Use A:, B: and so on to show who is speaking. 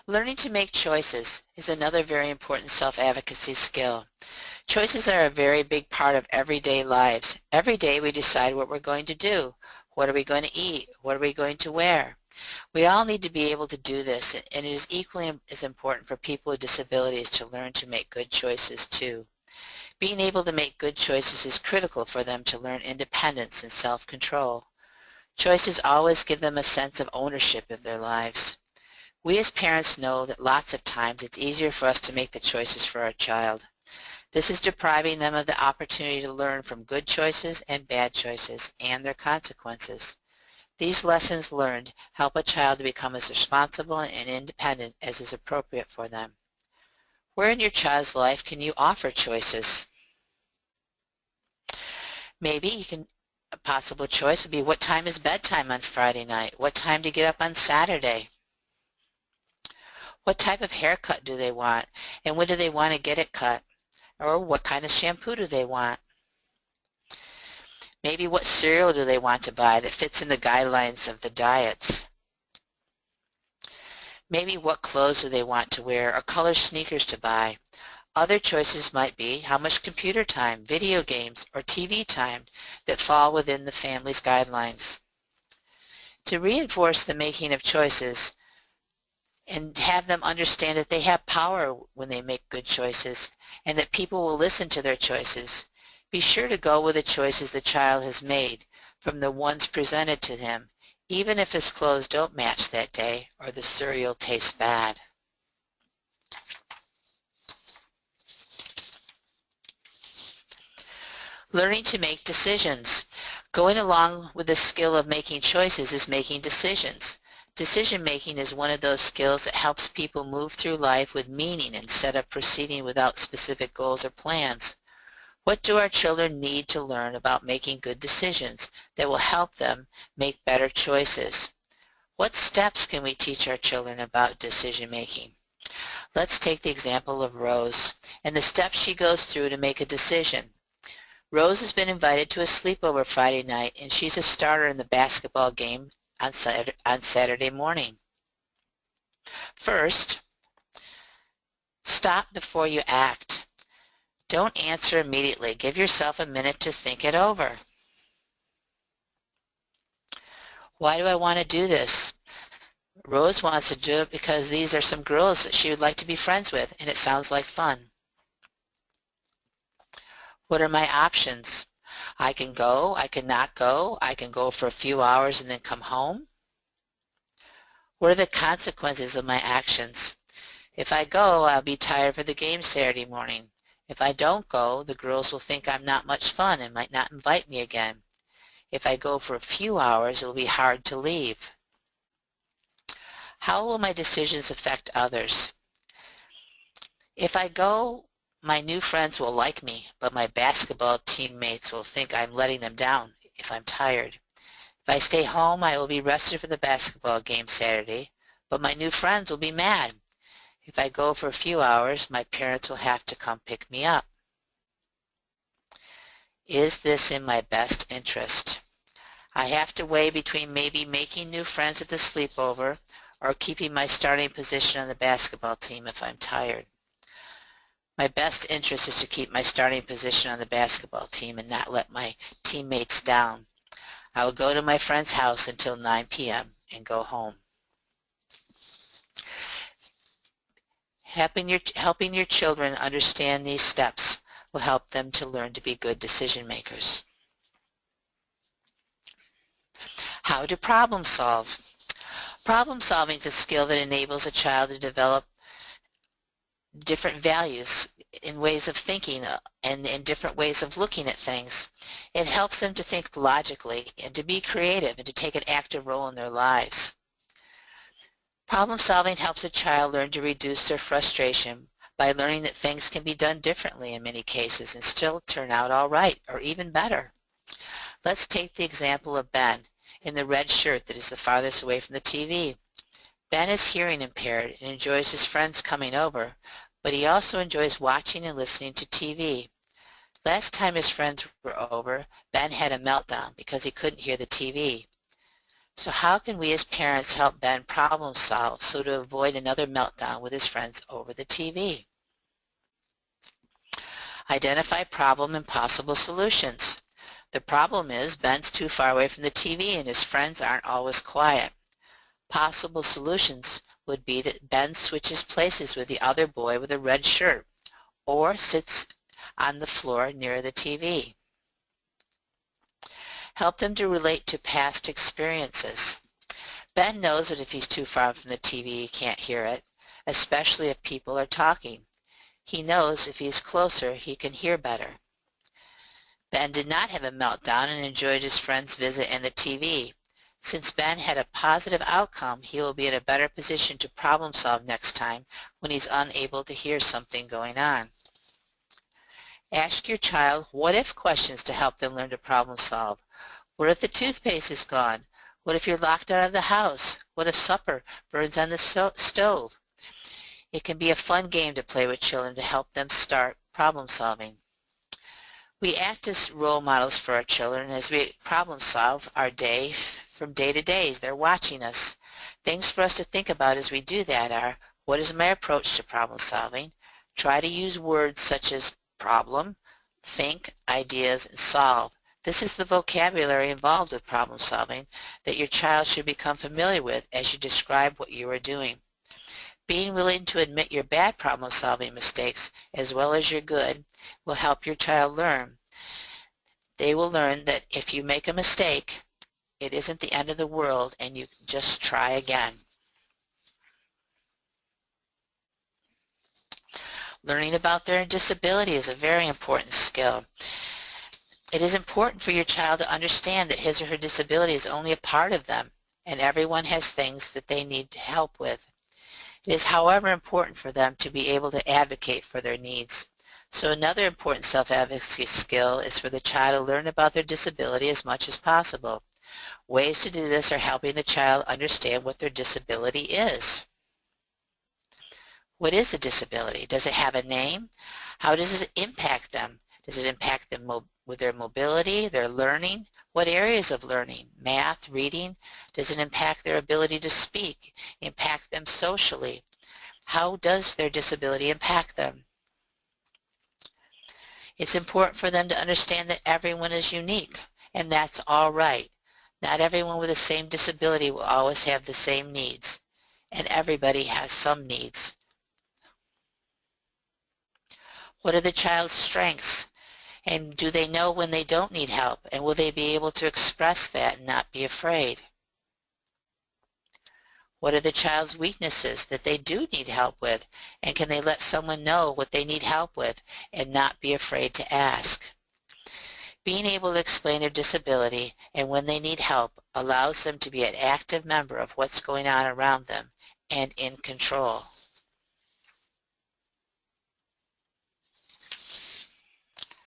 A: Learning to make choices is another very important self-advocacy skill. Choices are a very big part of everyday lives. Every day we decide what we're going to do. What are we going to eat? What are we going to wear? We all need to be able to do this, and it is equally as important for people with disabilities to learn to make good choices too. Being able to make good choices is critical for them to learn independence and self-control. Choices always give them a sense of ownership of their lives. We as parents know that lots of times it's easier for us to make the choices for our child. This is depriving them of the opportunity to learn from good choices and bad choices and their consequences. These lessons learned help a child to become as responsible and independent as is appropriate for them. Where in your child's life can you offer choices? Maybe a possible choice would be what time is bedtime on Friday night? What time to get up on Saturday? What type of haircut do they want? And when do they want to get it cut? Or what kind of shampoo do they want? Maybe what cereal do they want to buy that fits in the guidelines of the diets? Maybe what clothes do they want to wear or color sneakers to buy? Other choices might be how much computer time, video games, or TV time that fall within the family's guidelines. To reinforce the making of choices and have them understand that they have power when they make good choices and that people will listen to their choices, be sure to go with the choices the child has made from the ones presented to him, even if his clothes don't match that day or the cereal tastes bad. Learning to make decisions. Going along with the skill of making choices is making decisions. Decision-making is one of those skills that helps people move through life with meaning instead of proceeding without specific goals or plans. What do our children need to learn about making good decisions that will help them make better choices? What steps can we teach our children about decision-making? Let's take the example of Rose and the steps she goes through to make a decision. Rose has been invited to a sleepover Friday night, and she's a starter in the basketball game on Saturday morning. First, stop before you act. Don't answer immediately. Give yourself a minute to think it over. Why do I want to do this? Rose wants to do it because these are some girls that she would like to be friends with, and it sounds like fun. What are my options? I can go, I can not go, I can go for a few hours and then come home. What are the consequences of my actions? If I go, I'll be tired for the game Saturday morning. If I don't go, the girls will think I'm not much fun and might not invite me again. If I go for a few hours, it'll be hard to leave. How will my decisions affect others? If I go, my new friends will like me, but my basketball teammates will think I'm letting them down if I'm tired. If I stay home, I will be rested for the basketball game Saturday, but my new friends will be mad. If I go for a few hours, my parents will have to come pick me up. Is this in my best interest? I have to weigh between maybe making new friends at the sleepover or keeping my starting position on the basketball team if I'm tired. My best interest is to keep my starting position on the basketball team and not let my teammates down. I will go to my friend's house until 9 p.m. and go home. Helping your children understand these steps will help them to learn to be good decision makers. How to problem solve. Problem solving is a skill that enables a child to develop different values in ways of thinking and in different ways of looking at things. It helps them to think logically and to be creative and to take an active role in their lives. Problem solving helps a child learn to reduce their frustration by learning that things can be done differently in many cases and still turn out all right or even better. Let's take the example of Ben in the red shirt that is the farthest away from the TV. Ben is hearing impaired and enjoys his friends coming over, but he also enjoys watching and listening to TV. Last time his friends were over, Ben had a meltdown because he couldn't hear the TV. So how can we as parents help Ben problem solve so to avoid another meltdown with his friends over the TV? Identify problem and possible solutions. The problem is Ben's too far away from the TV and his friends aren't always quiet. Possible solutions would be that Ben switches places with the other boy with a red shirt or sits on the floor near the TV. Help them to relate to past experiences. Ben knows that if he's too far from the TV he can't hear it, especially if people are talking. He knows if he's closer he can hear better. Ben did not have a meltdown and enjoyed his friend's visit and the TV. Since Ben had a positive outcome, he will be in a better position to problem solve next time when he's unable to hear something going on. Ask your child what-if questions to help them learn to problem solve. What if the toothpaste is gone? What if you're locked out of the house? What if supper burns on the stove? It can be a fun game to play with children to help them start problem solving. We act as role models for our children as we problem solve our day from day to day. They're watching us. Things for us to think about as we do that are, what is my approach to problem solving? Try to use words such as problem, think, ideas, and solve. This is the vocabulary involved with problem solving that your child should become familiar with as you describe what you are doing. Being willing to admit your bad problem solving mistakes as well as your good will help your child learn. They will learn that if you make a mistake, it isn't the end of the world and you can just try again. Learning about their disability is a very important skill. It is important for your child to understand that his or her disability is only a part of them, and everyone has things that they need help with. It is, however, important for them to be able to advocate for their needs. So another important self-advocacy skill is for the child to learn about their disability as much as possible. Ways to do this are helping the child understand what their disability is. What is a disability? Does it have a name? How does it impact them? Does it impact them with their mobility, their learning? What areas of learning? Math, reading? Does it impact their ability to speak? Impact them socially? How does their disability impact them? It's important for them to understand that everyone is unique, and that's all right. Not everyone with the same disability will always have the same needs, and everybody has some needs. What are the child's strengths? And do they know when they don't need help? And will they be able to express that and not be afraid? What are the child's weaknesses that they do need help with? And can they let someone know what they need help with and not be afraid to ask? Being able to explain their disability and when they need help allows them to be an active member of what's going on around them and in control.